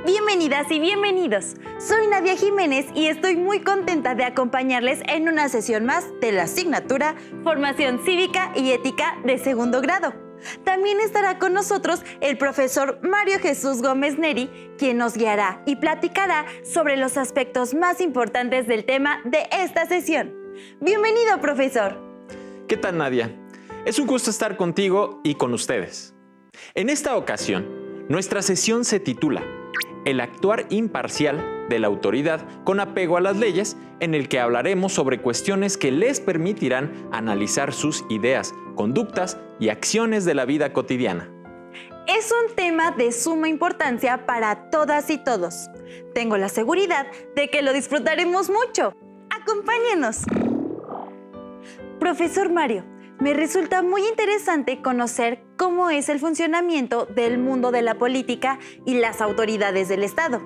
Bienvenidas y bienvenidos. Soy Nadia Jiménez y estoy muy contenta de acompañarles en una sesión más de la asignatura Formación Cívica y Ética de segundo grado. También estará con nosotros el profesor Mario Jesús Gómez Neri, quien nos guiará y platicará sobre los aspectos más importantes del tema de esta sesión. Bienvenido, profesor. ¿Qué tal, Nadia? Es un gusto estar contigo y con ustedes. En esta ocasión, nuestra sesión se titula El actuar imparcial de la autoridad con apego a las leyes, en el que hablaremos sobre cuestiones que les permitirán analizar sus ideas, conductas y acciones de la vida cotidiana. Es un tema de suma importancia para todas y todos. Tengo la seguridad de que lo disfrutaremos mucho. ¡Acompáñenos! Profesor Mario, me resulta muy interesante conocer cómo es el funcionamiento del mundo de la política y las autoridades del Estado.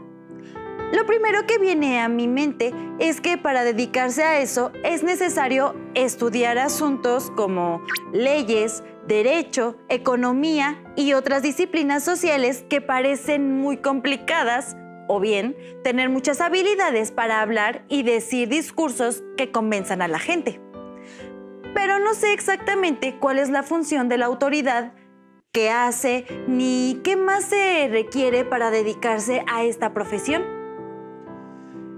Lo primero que viene a mi mente es que para dedicarse a eso es necesario estudiar asuntos como leyes, derecho, economía y otras disciplinas sociales que parecen muy complicadas, o bien tener muchas habilidades para hablar y decir discursos que convenzan a la gente. Pero no sé exactamente cuál es la función de la autoridad, qué hace, ni qué más se requiere para dedicarse a esta profesión.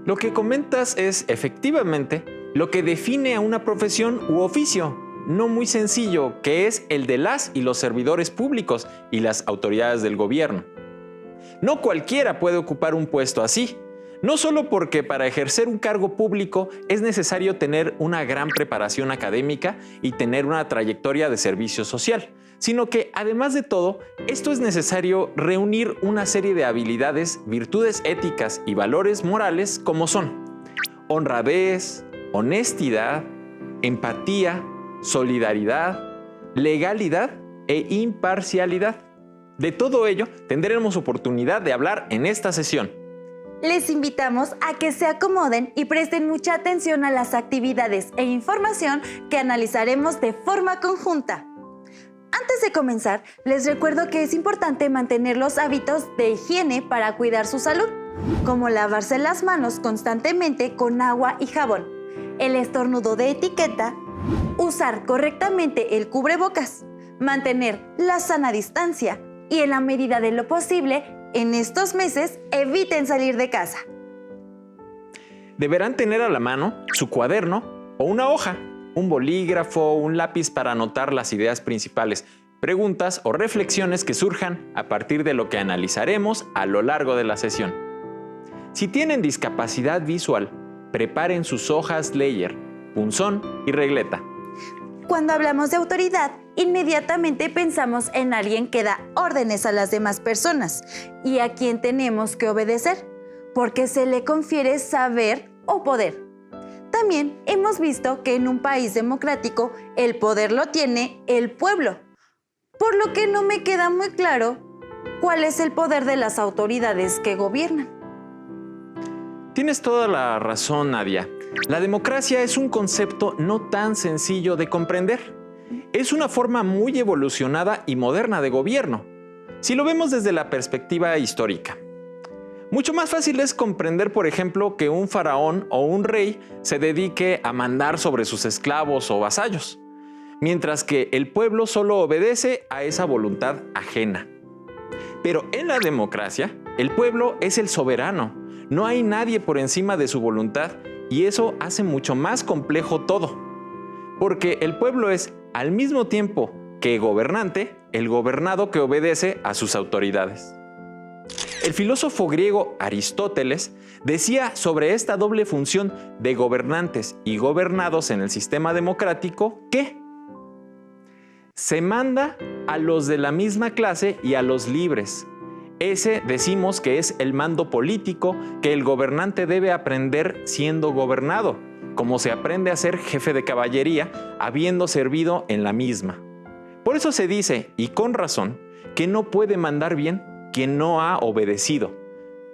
Lo que comentas es, efectivamente, lo que define a una profesión u oficio, no muy sencillo, que es el de las y los servidores públicos y las autoridades del gobierno. No cualquiera puede ocupar un puesto así. No solo porque para ejercer un cargo público es necesario tener una gran preparación académica y tener una trayectoria de servicio social, sino que además de todo, esto es necesario reunir una serie de habilidades, virtudes éticas y valores morales como son honradez, honestidad, empatía, solidaridad, legalidad e imparcialidad. De todo ello tendremos oportunidad de hablar en esta sesión. Les invitamos a que se acomoden y presten mucha atención a las actividades e información que analizaremos de forma conjunta. Antes de comenzar, les recuerdo que es importante mantener los hábitos de higiene para cuidar su salud, como lavarse las manos constantemente con agua y jabón, el estornudo de etiqueta, usar correctamente el cubrebocas, mantener la sana distancia y, en la medida de lo posible, en estos meses, eviten salir de casa. Deberán tener a la mano su cuaderno o una hoja, un bolígrafo, un lápiz para anotar las ideas principales, preguntas o reflexiones que surjan a partir de lo que analizaremos a lo largo de la sesión. Si tienen discapacidad visual, preparen sus hojas Ledger, punzón y regleta. Cuando hablamos de autoridad, inmediatamente pensamos en alguien que da órdenes a las demás personas y a quien tenemos que obedecer, porque se le confiere saber o poder. También hemos visto que en un país democrático el poder lo tiene el pueblo, por lo que no me queda muy claro cuál es el poder de las autoridades que gobiernan. Tienes toda la razón, Nadia. La democracia es un concepto no tan sencillo de comprender. Es una forma muy evolucionada y moderna de gobierno, si lo vemos desde la perspectiva histórica. Mucho más fácil es comprender, por ejemplo, que un faraón o un rey se dedique a mandar sobre sus esclavos o vasallos, mientras que el pueblo solo obedece a esa voluntad ajena. Pero en la democracia, el pueblo es el soberano. No hay nadie por encima de su voluntad y eso hace mucho más complejo todo. Porque el pueblo es, al mismo tiempo que gobernante, el gobernado que obedece a sus autoridades. El filósofo griego Aristóteles decía sobre esta doble función de gobernantes y gobernados en el sistema democrático que se manda a los de la misma clase y a los libres. Ese decimos que es el mando político que el gobernante debe aprender siendo gobernado, como se aprende a ser jefe de caballería habiendo servido en la misma. Por eso se dice, y con razón, que no puede mandar bien quien no ha obedecido.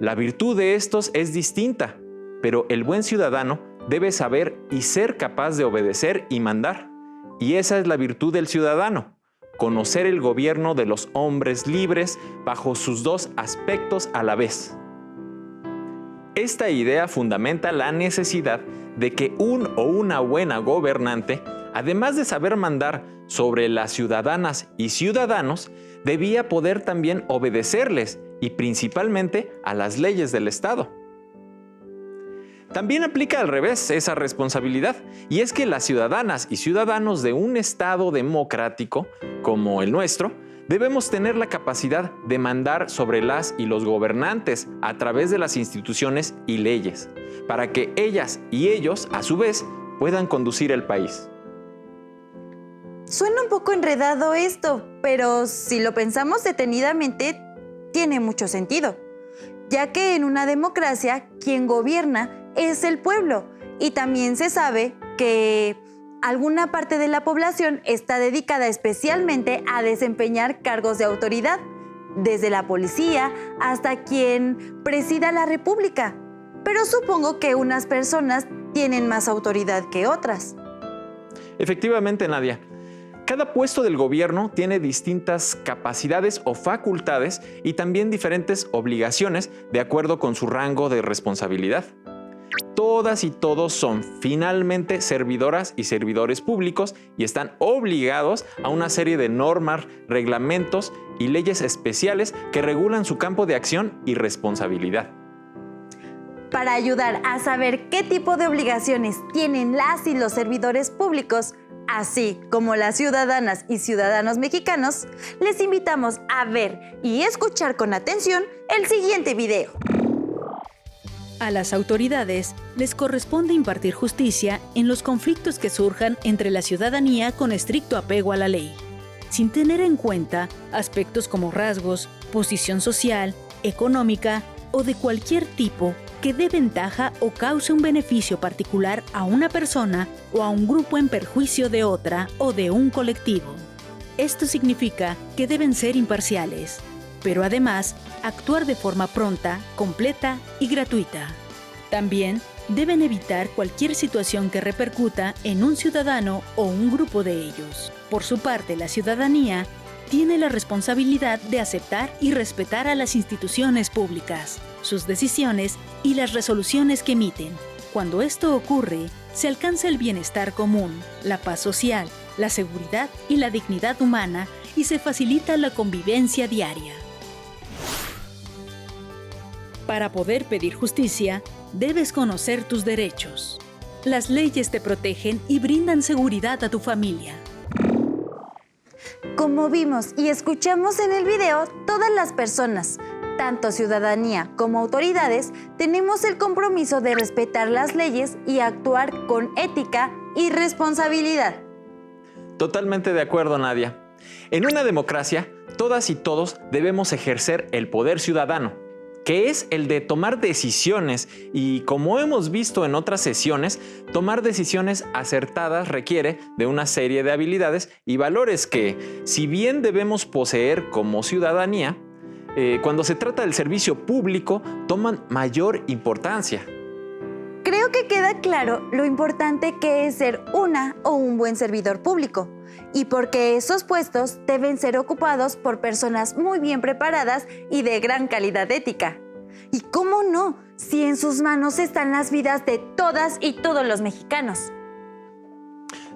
La virtud de estos es distinta, pero el buen ciudadano debe saber y ser capaz de obedecer y mandar. Y esa es la virtud del ciudadano, conocer el gobierno de los hombres libres bajo sus dos aspectos a la vez, Esta idea fundamenta la necesidad de que un o una buena gobernante, además de saber mandar sobre las ciudadanas y ciudadanos, debía poder también obedecerles y principalmente a las leyes del Estado. También aplica al revés esa responsabilidad, y es que las ciudadanas y ciudadanos de un Estado democrático como el nuestro debemos tener la capacidad de mandar sobre las y los gobernantes a través de las instituciones y leyes, para que ellas y ellos, a su vez, puedan conducir el país. Suena un poco enredado esto, pero si lo pensamos detenidamente, tiene mucho sentido, ya que en una democracia quien gobierna es el pueblo, y también se sabe que alguna parte de la población está dedicada especialmente a desempeñar cargos de autoridad, desde la policía hasta quien presida la república. Pero supongo que unas personas tienen más autoridad que otras. Efectivamente, Nadia. Cada puesto del gobierno tiene distintas capacidades o facultades y también diferentes obligaciones de acuerdo con su rango de responsabilidad. Todas y todos son finalmente servidoras y servidores públicos y están obligados a una serie de normas, reglamentos y leyes especiales que regulan su campo de acción y responsabilidad. Para ayudar a saber qué tipo de obligaciones tienen las y los servidores públicos, así como las ciudadanas y ciudadanos mexicanos, les invitamos a ver y escuchar con atención el siguiente video. A las autoridades les corresponde impartir justicia en los conflictos que surjan entre la ciudadanía con estricto apego a la ley, sin tener en cuenta aspectos como rasgos, posición social, económica o de cualquier tipo que dé ventaja o cause un beneficio particular a una persona o a un grupo en perjuicio de otra o de un colectivo. Esto significa que deben ser imparciales, pero además actuar de forma pronta, completa y gratuita. También deben evitar cualquier situación que repercuta en un ciudadano o un grupo de ellos. Por su parte, la ciudadanía tiene la responsabilidad de aceptar y respetar a las instituciones públicas, sus decisiones y las resoluciones que emiten. Cuando esto ocurre, se alcanza el bienestar común, la paz social, la seguridad y la dignidad humana y se facilita la convivencia diaria. Para poder pedir justicia, debes conocer tus derechos. Las leyes te protegen y brindan seguridad a tu familia. Como vimos y escuchamos en el video, todas las personas, tanto ciudadanía como autoridades, tenemos el compromiso de respetar las leyes y actuar con ética y responsabilidad. Totalmente de acuerdo, Nadia. En una democracia, todas y todos debemos ejercer el poder ciudadano, que es el de tomar decisiones y, como hemos visto en otras sesiones, tomar decisiones acertadas requiere de una serie de habilidades y valores que, si bien debemos poseer como ciudadanía, cuando se trata del servicio público, toman mayor importancia. Creo que queda claro lo importante que es ser una o un buen servidor público, y porque esos puestos deben ser ocupados por personas muy bien preparadas y de gran calidad ética. ¿Y cómo no, si en sus manos están las vidas de todas y todos los mexicanos?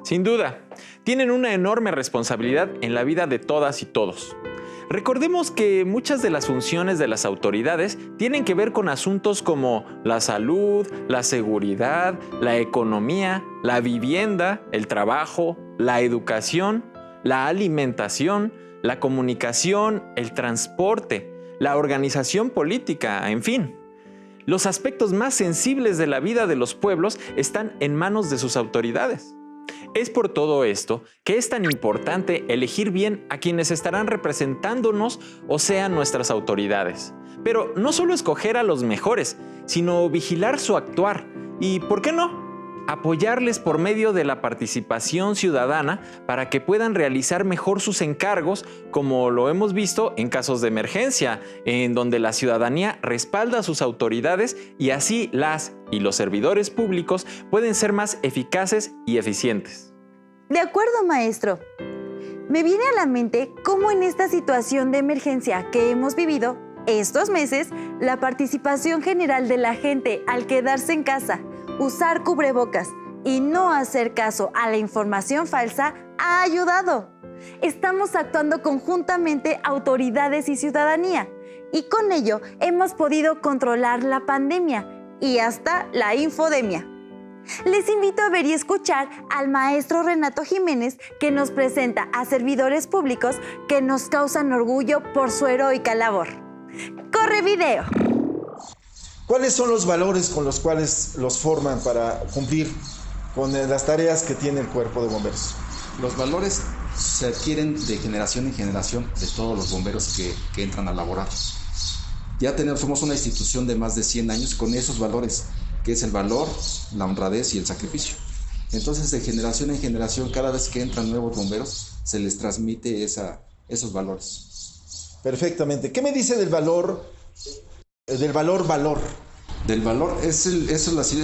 Sin duda, tienen una enorme responsabilidad en la vida de todas y todos. Recordemos que muchas de las funciones de las autoridades tienen que ver con asuntos como la salud, la seguridad, la economía, la vivienda, el trabajo, la educación, la alimentación, la comunicación, el transporte, la organización política, en fin. Los aspectos más sensibles de la vida de los pueblos están en manos de sus autoridades. Es por todo esto que es tan importante elegir bien a quienes estarán representándonos o sean nuestras autoridades. Pero no solo escoger a los mejores, sino vigilar su actuar y, ¿por qué no?, apoyarles por medio de la participación ciudadana para que puedan realizar mejor sus encargos, como lo hemos visto en casos de emergencia, en donde la ciudadanía respalda a sus autoridades y así las y los servidores públicos pueden ser más eficaces y eficientes. De acuerdo, maestro. Me viene a la mente cómo en esta situación de emergencia que hemos vivido, estos meses, la participación general de la gente al quedarse en casa, usar cubrebocas y no hacer caso a la información falsa ha ayudado. Estamos actuando conjuntamente autoridades y ciudadanía y con ello hemos podido controlar la pandemia y hasta la infodemia. Les invito a ver y escuchar al maestro Renato Jiménez, que nos presenta a servidores públicos que nos causan orgullo por su heroica labor. ¡Corre video! ¿Cuáles son los valores con los cuales los forman para cumplir con las tareas que tiene el cuerpo de bomberos? Los valores se adquieren de generación en generación de todos los bomberos que entran a laborar. Somos una institución de más de 100 años con esos valores, que es el valor, la honradez y el sacrificio. Entonces, de generación en generación, cada vez que entran nuevos bomberos, se les transmite esos valores. Perfectamente. ¿Qué me dice del valor? Del valor. Del valor es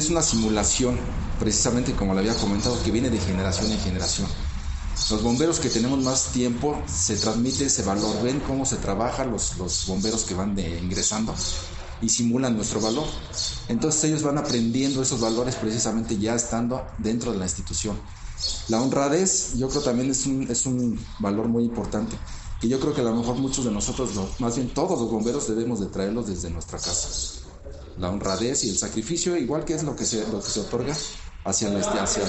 una simulación, precisamente como le había comentado, que viene de generación en generación. Los bomberos que tenemos más tiempo, se transmite ese valor. Ven cómo se trabaja los bomberos que van ingresando y simulan nuestro valor. Entonces ellos van aprendiendo esos valores precisamente ya estando dentro de la institución. La honradez, yo creo también es un valor muy importante, que yo creo que a lo mejor muchos de nosotros, más bien todos los bomberos, debemos de traerlos desde nuestra casa. La honradez y el sacrificio, igual que es lo que se otorga hacia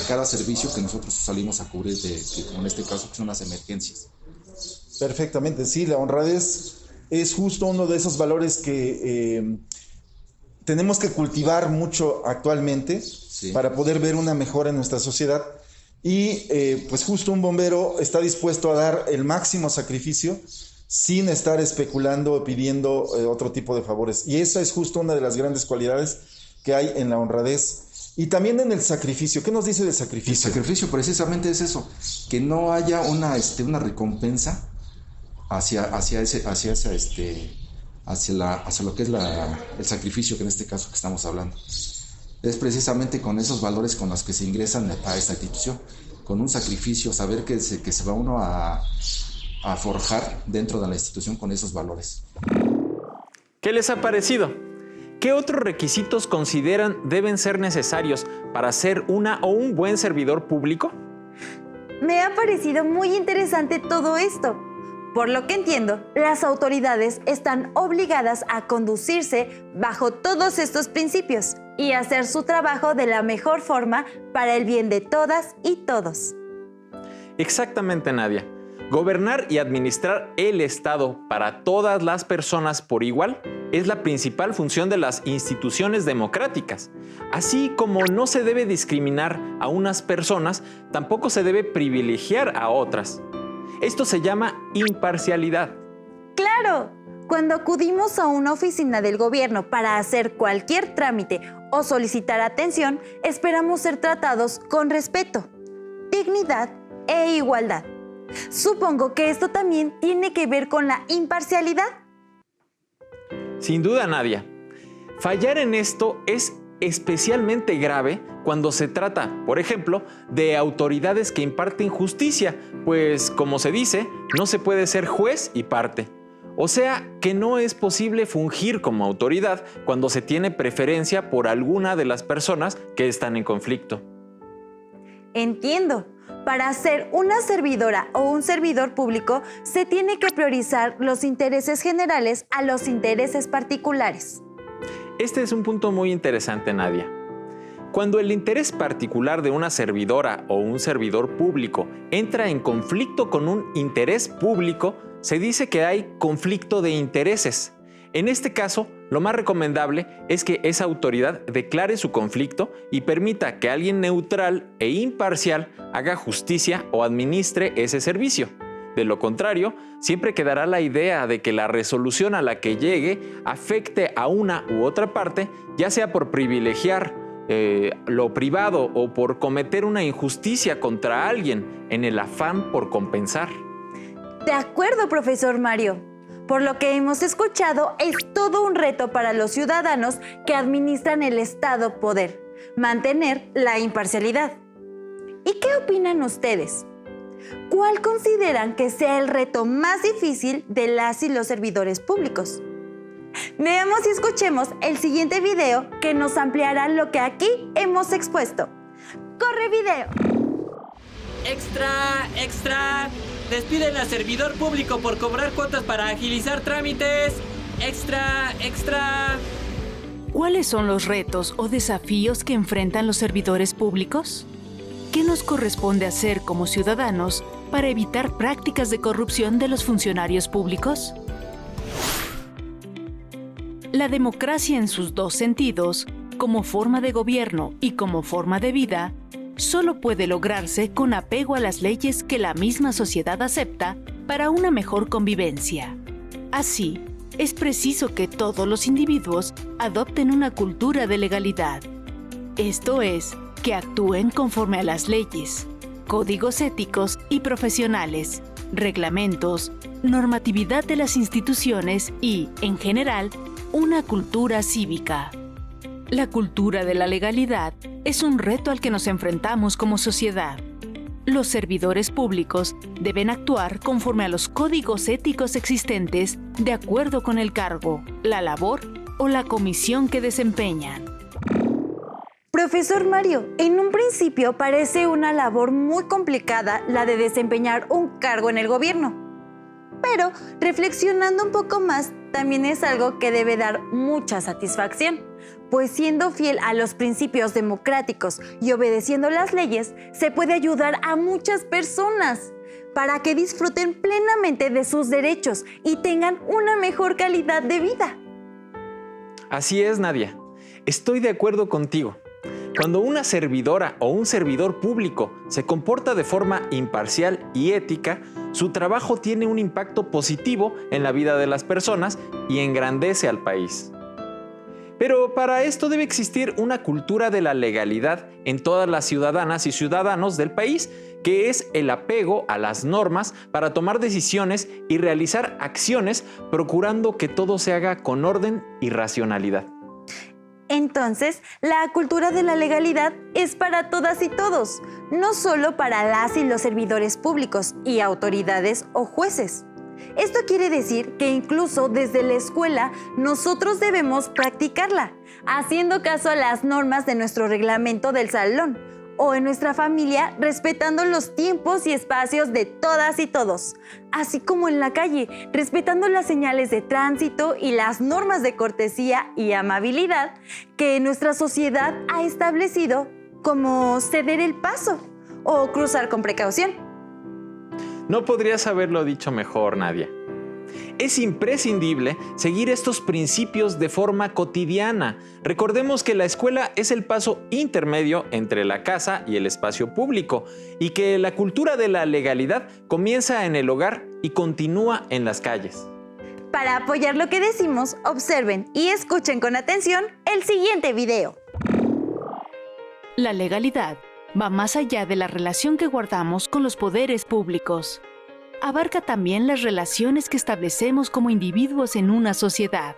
cada servicio que nosotros salimos a cubrir, como en este caso que son las emergencias. Perfectamente, sí, la honradez es justo uno de esos valores que tenemos que cultivar mucho actualmente, sí, para poder ver una mejora en nuestra sociedad. Y pues justo un bombero está dispuesto a dar el máximo sacrificio sin estar especulando o pidiendo otro tipo de favores. Y esa es justo una de las grandes cualidades que hay en la honradez. Y también en el sacrificio. ¿Qué nos dice del sacrificio? El sacrificio precisamente es eso, que no haya una recompensa hacia lo que es el sacrificio, que en este caso que estamos hablando. Es precisamente con esos valores con los que se ingresan a esta institución, con un sacrificio, saber que se va uno a forjar dentro de la institución con esos valores. ¿Qué les ha parecido? ¿Qué otros requisitos consideran deben ser necesarios para ser una o un buen servidor público? Me ha parecido muy interesante todo esto. Por lo que entiendo, las autoridades están obligadas a conducirse bajo todos estos principios y hacer su trabajo de la mejor forma para el bien de todas y todos. Exactamente, Nadia. Gobernar y administrar el Estado para todas las personas por igual es la principal función de las instituciones democráticas. Así como no se debe discriminar a unas personas, tampoco se debe privilegiar a otras. Esto se llama imparcialidad. ¡Claro! Cuando acudimos a una oficina del gobierno para hacer cualquier trámite o solicitar atención, esperamos ser tratados con respeto, dignidad e igualdad. Supongo que esto también tiene que ver con la imparcialidad. Sin duda, Nadia. Fallar en esto es especialmente grave cuando se trata, por ejemplo, de autoridades que imparten justicia, pues, como se dice, no se puede ser juez y parte. O sea, que no es posible fungir como autoridad cuando se tiene preferencia por alguna de las personas que están en conflicto. Entiendo. Para ser una servidora o un servidor público, se tiene que priorizar los intereses generales a los intereses particulares. Este es un punto muy interesante, Nadia. Cuando el interés particular de una servidora o un servidor público entra en conflicto con un interés público, se dice que hay conflicto de intereses. En este caso, lo más recomendable es que esa autoridad declare su conflicto y permita que alguien neutral e imparcial haga justicia o administre ese servicio. De lo contrario, siempre quedará la idea de que la resolución a la que llegue afecte a una u otra parte, ya sea por privilegiar lo privado o por cometer una injusticia contra alguien en el afán por compensar. De acuerdo, profesor Mario. Por lo que hemos escuchado, es todo un reto para los ciudadanos que administran el Estado poder mantener la imparcialidad. ¿Y qué opinan ustedes? ¿Cuál consideran que sea el reto más difícil de las y los servidores públicos? Veamos y escuchemos el siguiente video que nos ampliará lo que aquí hemos expuesto. ¡Corre video! ¡Extra! ¡Extra! Despiden a servidor público por cobrar cuotas para agilizar trámites. ¡Extra! ¡Extra! ¿Cuáles son los retos o desafíos que enfrentan los servidores públicos? ¿Qué nos corresponde hacer como ciudadanos para evitar prácticas de corrupción de los funcionarios públicos? La democracia en sus dos sentidos, como forma de gobierno y como forma de vida, solo puede lograrse con apego a las leyes que la misma sociedad acepta para una mejor convivencia. Así, es preciso que todos los individuos adopten una cultura de legalidad. Esto es, que actúen conforme a las leyes, códigos éticos y profesionales, reglamentos, normatividad de las instituciones y, en general, una cultura cívica. La cultura de la legalidad es un reto al que nos enfrentamos como sociedad. Los servidores públicos deben actuar conforme a los códigos éticos existentes de acuerdo con el cargo, la labor o la comisión que desempeñan. Profesor Mario, en un principio parece una labor muy complicada la de desempeñar un cargo en el gobierno. Pero, reflexionando un poco más, también es algo que debe dar mucha satisfacción, pues siendo fiel a los principios democráticos y obedeciendo las leyes, se puede ayudar a muchas personas para que disfruten plenamente de sus derechos y tengan una mejor calidad de vida. Así es, Nadia. Estoy de acuerdo contigo. Cuando una servidora o un servidor público se comporta de forma imparcial y ética, su trabajo tiene un impacto positivo en la vida de las personas y engrandece al país. Pero para esto debe existir una cultura de la legalidad en todas las ciudadanas y ciudadanos del país, que es el apego a las normas para tomar decisiones y realizar acciones procurando que todo se haga con orden y racionalidad. Entonces, la cultura de la legalidad es para todas y todos, no solo para las y los servidores públicos y autoridades o jueces. Esto quiere decir que incluso desde la escuela nosotros debemos practicarla, haciendo caso a las normas de nuestro reglamento del salón o en nuestra familia, respetando los tiempos y espacios de todas y todos, así como en la calle, respetando las señales de tránsito y las normas de cortesía y amabilidad que nuestra sociedad ha establecido, como ceder el paso o cruzar con precaución. No podrías haberlo dicho mejor, Nadia. Es imprescindible seguir estos principios de forma cotidiana. Recordemos que la escuela es el paso intermedio entre la casa y el espacio público y que la cultura de la legalidad comienza en el hogar y continúa en las calles. Para apoyar lo que decimos, observen y escuchen con atención el siguiente video. La legalidad va más allá de la relación que guardamos con los poderes públicos. Abarca también las relaciones que establecemos como individuos en una sociedad,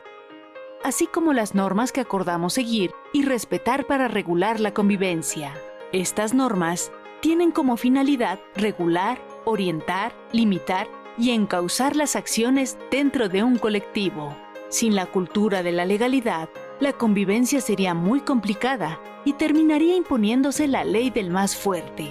así como las normas que acordamos seguir y respetar para regular la convivencia. Estas normas tienen como finalidad regular, orientar, limitar y encauzar las acciones dentro de un colectivo. Sin la cultura de la legalidad, la convivencia sería muy complicada y terminaría imponiéndose la ley del más fuerte.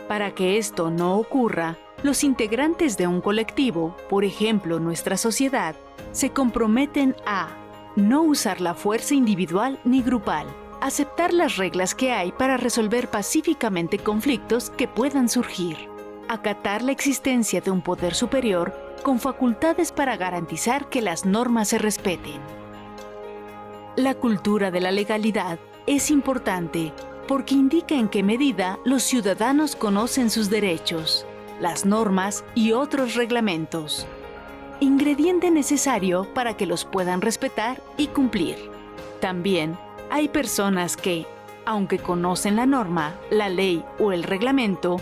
Para que esto no ocurra, los integrantes de un colectivo, por ejemplo nuestra sociedad, se comprometen a no usar la fuerza individual ni grupal, aceptar las reglas que hay para resolver pacíficamente conflictos que puedan surgir, acatar la existencia de un poder superior con facultades para garantizar que las normas se respeten. La cultura de la legalidad es importante porque indica en qué medida los ciudadanos conocen sus derechos, las normas y otros reglamentos, ingrediente necesario para que los puedan respetar y cumplir. También hay personas que, aunque conocen la norma, la ley o el reglamento,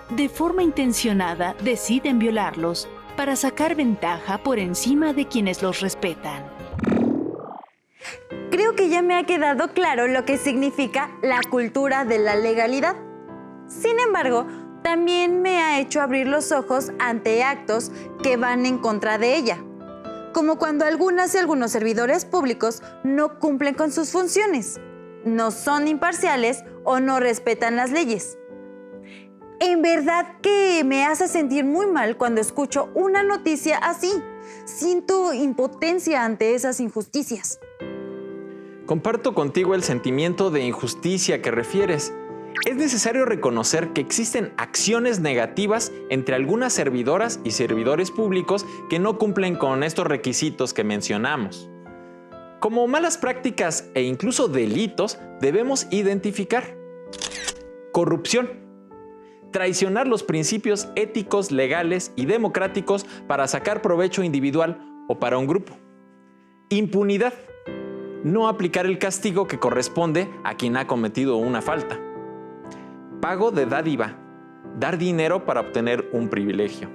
de forma intencionada deciden violarlos para sacar ventaja por encima de quienes los respetan. Creo que ya me ha quedado claro lo que significa la cultura de la legalidad. Sin embargo, también me ha hecho abrir los ojos ante actos que van en contra de ella, como cuando algunas y algunos servidores públicos no cumplen con sus funciones, no son imparciales o no respetan las leyes. En verdad que me hace sentir muy mal cuando escucho una noticia así. Siento impotencia ante esas injusticias. Comparto contigo el sentimiento de injusticia que refieres. Es necesario reconocer que existen acciones negativas entre algunas servidoras y servidores públicos que no cumplen con estos requisitos que mencionamos. Como malas prácticas e incluso delitos, debemos identificar corrupción, traicionar los principios éticos, legales y democráticos para sacar provecho individual o para un grupo. Impunidad, no aplicar el castigo que corresponde a quien ha cometido una falta. Pago de dádiva, dar dinero para obtener un privilegio.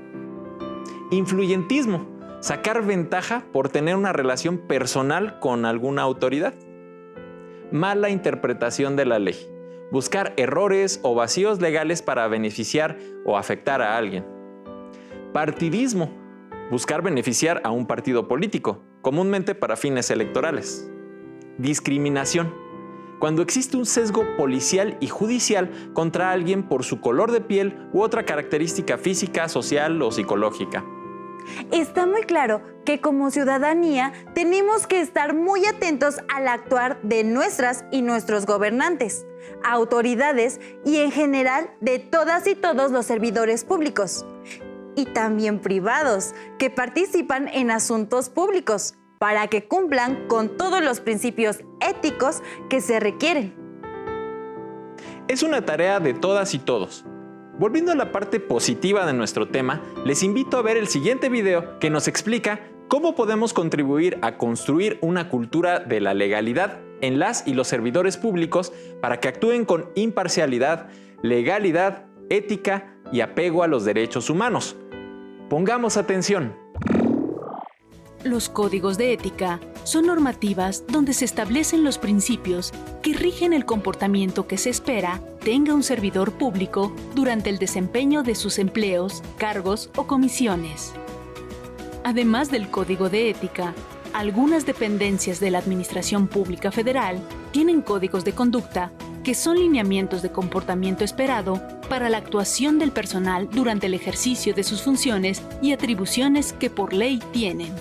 Influyentismo, sacar ventaja por tener una relación personal con alguna autoridad. Mala interpretación de la ley, buscar errores o vacíos legales para beneficiar o afectar a alguien. Partidismo, buscar beneficiar a un partido político, comúnmente para fines electorales. Discriminación, cuando existe un sesgo policial y judicial contra alguien por su color de piel u otra característica física, social o psicológica. Está muy claro que como ciudadanía tenemos que estar muy atentos al actuar de nuestras y nuestros gobernantes, autoridades y en general de todas y todos los servidores públicos y también privados que participan en asuntos públicos para que cumplan con todos los principios éticos que se requieren. Es una tarea de todas y todos. Volviendo a la parte positiva de nuestro tema, les invito a ver el siguiente video que nos explica cómo podemos contribuir a construir una cultura de la legalidad en las y los servidores públicos para que actúen con imparcialidad, legalidad, ética y apego a los derechos humanos. Pongamos atención. Los códigos de ética son normativas donde se establecen los principios que rigen el comportamiento que se espera tenga un servidor público durante el desempeño de sus empleos, cargos o comisiones. Además del código de ética, algunas dependencias de la Administración Pública Federal tienen códigos de conducta que son lineamientos de comportamiento esperado para la actuación del personal durante el ejercicio de sus funciones y atribuciones que por ley tienen.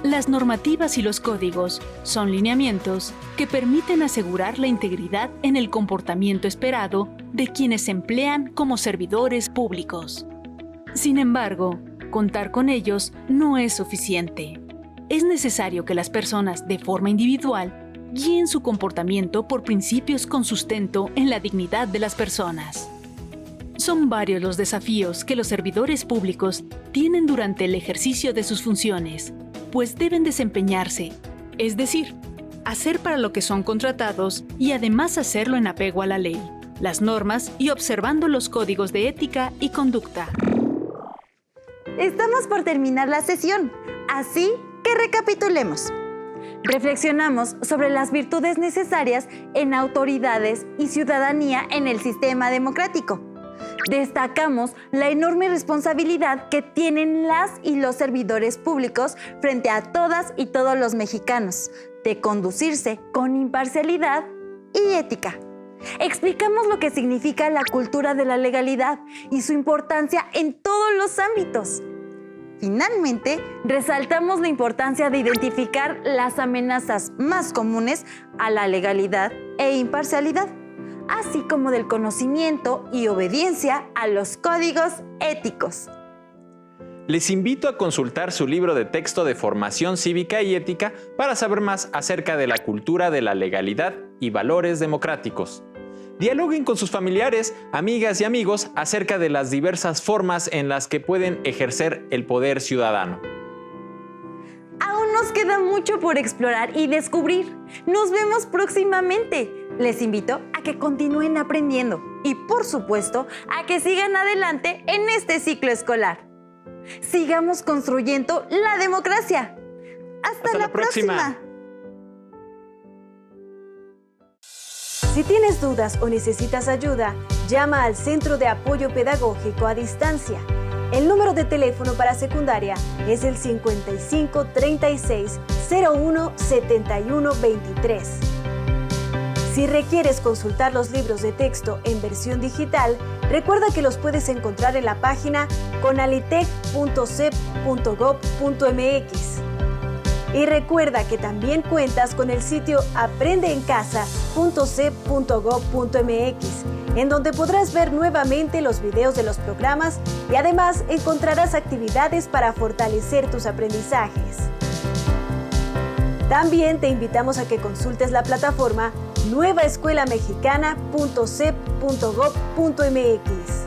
Las normativas y los códigos son lineamientos que permiten asegurar la integridad en el comportamiento esperado de quienes se emplean como servidores públicos. Sin embargo, contar con ellos no es suficiente. Es necesario que las personas, de forma individual, guíen su comportamiento por principios con sustento en la dignidad de las personas. Son varios los desafíos que los servidores públicos tienen durante el ejercicio de sus funciones, pues deben desempeñarse, es decir, hacer para lo que son contratados y además hacerlo en apego a la ley, las normas y observando los códigos de ética y conducta. Estamos por terminar la sesión, así que recapitulemos. Reflexionamos sobre las virtudes necesarias en autoridades y ciudadanía en el sistema democrático. Destacamos la enorme responsabilidad que tienen las y los servidores públicos frente a todas y todos los mexicanos, de conducirse con imparcialidad y ética. Explicamos lo que significa la cultura de la legalidad y su importancia en todos los ámbitos. Finalmente, resaltamos la importancia de identificar las amenazas más comunes a la legalidad e imparcialidad, así como del conocimiento y obediencia a los códigos éticos. Les invito a consultar su libro de texto de formación cívica y ética para saber más acerca de la cultura de la legalidad y valores democráticos. Dialoguen con sus familiares, amigas y amigos acerca de las diversas formas en las que pueden ejercer el poder ciudadano. Aún nos queda mucho por explorar y descubrir. Nos vemos próximamente. Les invito a que continúen aprendiendo y, por supuesto, a que sigan adelante en este ciclo escolar. Sigamos construyendo la democracia. Hasta la próxima. Si tienes dudas o necesitas ayuda, llama al Centro de Apoyo Pedagógico a Distancia El número de teléfono para secundaria es el 55 36 01 71 23. Si requieres consultar los libros de texto en versión digital, recuerda que los puedes encontrar en la página conalitec.cep.gov.mx. Y recuerda que también cuentas con el sitio aprendeencasa.cep.gov.mx, en donde podrás ver nuevamente los videos de los programas y además encontrarás actividades para fortalecer tus aprendizajes. También te invitamos a que consultes la plataforma nuevaescuelamexicana.cep.gov.mx.